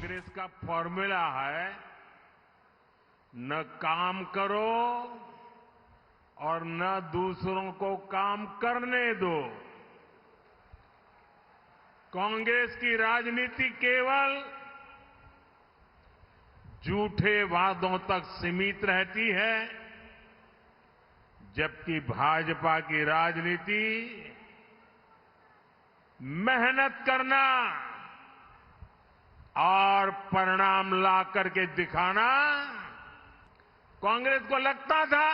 कांग्रेस का फॉर्मूला है न काम करो और न दूसरों को काम करने दो। कांग्रेस की राजनीति केवल झूठे वादों तक सीमित रहती है, जबकि भाजपा की राजनीति मेहनत करना और परिणाम ला करके दिखाना। कांग्रेस को लगता था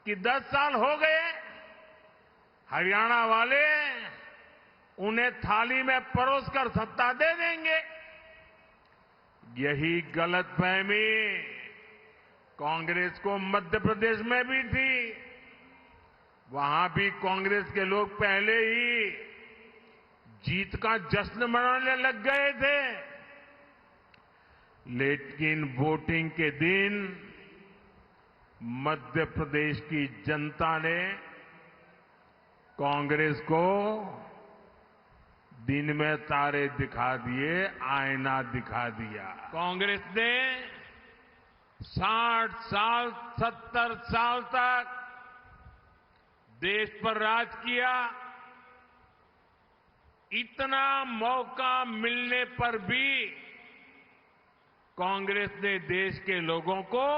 कि 10 साल हो गए, हरियाणा वाले उन्हें थाली में परोसकर सत्ता दे देंगे। यही गलतफहमी कांग्रेस को मध्य प्रदेश में भी थी। वहां भी कांग्रेस के लोग पहले ही जीत का जश्न मनाने लग गए थे, लेकिन वोटिंग के दिन मध्य प्रदेश की जनता ने कांग्रेस को दिन में तारे दिखा दिए, आईना दिखा दिया। कांग्रेस ने 60 साल 70 साल तक देश पर राज किया। इतना मौका मिलने पर भी कांग्रेस ने देश के लोगों को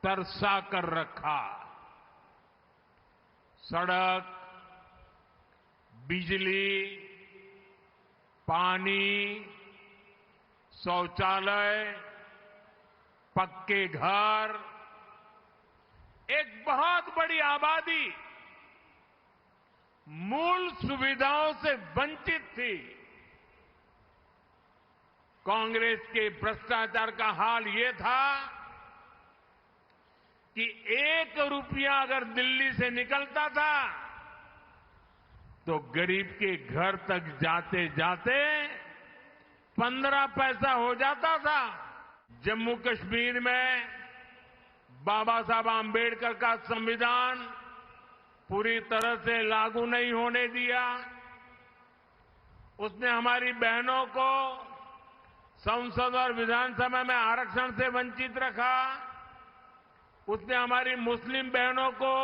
तरसा कर रखा। सड़क, बिजली, पानी, शौचालय, पक्के घर, एक बहुत बड़ी आबादी मूल सुविधाओं से वंचित थी। कांग्रेस के भ्रष्टाचार का हाल ये था कि 1 रुपया अगर दिल्ली से निकलता था तो गरीब के घर तक जाते जाते 15 पैसा हो जाता था। जम्मू कश्मीर में बाबा साहब आंबेडकर का संविधान पूरी तरह से लागू नहीं होने दिया। उसने हमारी बहनों को संसद और विधानसभा में आरक्षण से वंचित रखा। उसने हमारी मुस्लिम बहनों को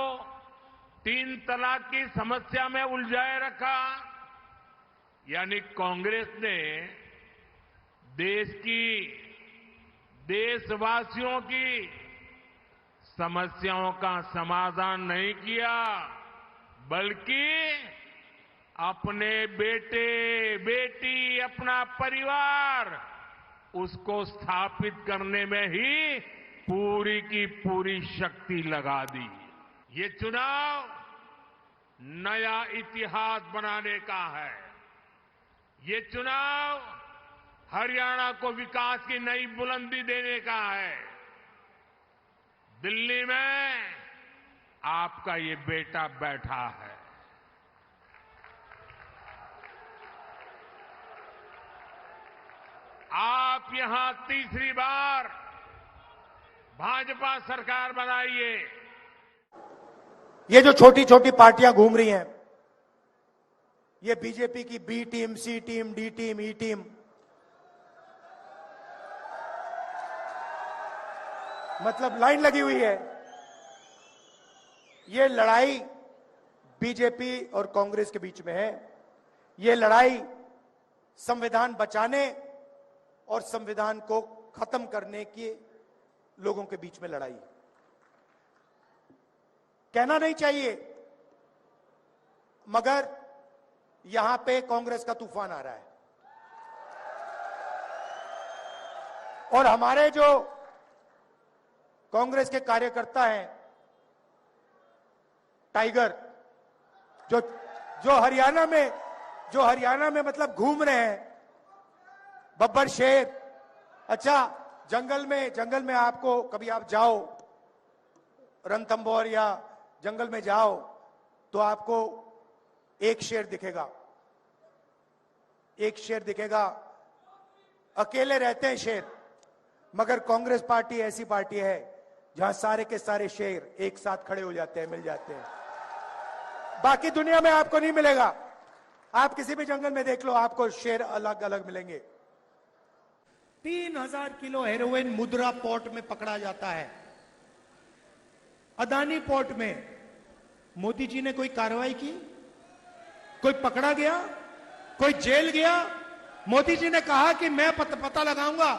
3 तलाक की समस्या में उलझाए रखा। यानी कांग्रेस ने देश की, देशवासियों की समस्याओं का समाधान नहीं किया, बल्कि अपने बेटे बेटी, अपना परिवार, उसको स्थापित करने में ही पूरी की पूरी शक्ति लगा दी। ये चुनाव नया इतिहास बनाने का है। ये चुनाव हरियाणा को विकास की नई बुलंदी देने का है। दिल्ली में आपका ये बेटा बैठा है। आप यहां तीसरी बार भाजपा सरकार बनाइए। ये जो छोटी छोटी पार्टियां घूम रही हैं, ये बीजेपी की बी टीम, सी टीम, डी टीम, ई टीम, मतलब लाइन लगी हुई है। ये लड़ाई बीजेपी और कांग्रेस के बीच में है। ये लड़ाई संविधान बचाने और संविधान को खत्म करने के लोगों के बीच में लड़ाई। कहना नहीं चाहिए, मगर यहां पे कांग्रेस का तूफान आ रहा है। और हमारे जो कांग्रेस के कार्यकर्ता हैं, टाइगर, जो हरियाणा में मतलब घूम रहे हैं, बब्बर शेर। अच्छा, जंगल में आपको कभी आप जाओ, रणथंभौर या जंगल में जाओ तो आपको एक शेर दिखेगा, एक शेर दिखेगा। अकेले रहते हैं शेर, मगर कांग्रेस पार्टी ऐसी पार्टी है जहां सारे के सारे शेर एक साथ खड़े हो जाते हैं, मिल जाते हैं। बाकी दुनिया में आपको नहीं मिलेगा। आप किसी भी जंगल में देख लो, आपको शेर अलग अलग मिलेंगे। 3,000 किलो हेरोइन मुद्रा पोर्ट में पकड़ा जाता है। अदानी पोर्ट में मोदी जी ने कोई कार्रवाई की? कोई पकड़ा गया? कोई जेल गया? मोदी जी ने कहा कि मैं पता लगाऊंगा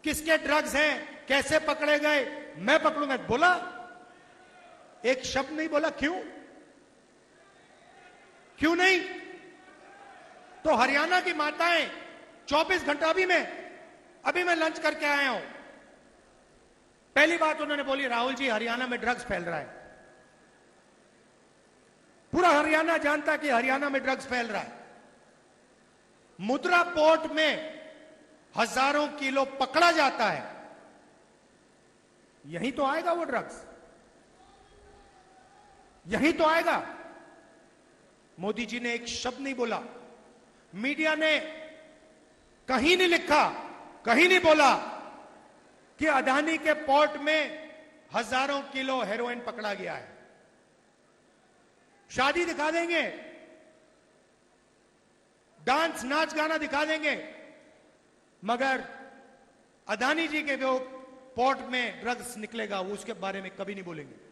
किसके ड्रग्स हैं, कैसे पकड़े गए, मैं पकड़ूंगा। बोला? एक शब्द नहीं बोला। क्यों? क्यों नहीं? तो हरियाणा की माताएं 24 घंटा अभी मैं लंच करके आया हूं, पहली बात उन्होंने बोली, राहुल जी हरियाणा में ड्रग्स फैल रहा है। पूरा हरियाणा जानता है कि हरियाणा में ड्रग्स फैल रहा है। मुद्रा पोर्ट में हजारों किलो पकड़ा जाता है। यहीं तो आएगा वो ड्रग्स, यहीं तो आएगा। मोदी जी ने एक शब्द नहीं बोला, मीडिया ने कहीं नहीं लिखा, कहीं नहीं बोला कि अदानी के पोर्ट में हजारों किलो हेरोइन पकड़ा गया है। शादी दिखा देंगे, डांस नाच गाना दिखा देंगे, मगर अदानी जी के जो पोर्ट में ड्रग्स निकलेगा वो उसके बारे में कभी नहीं बोलेंगे।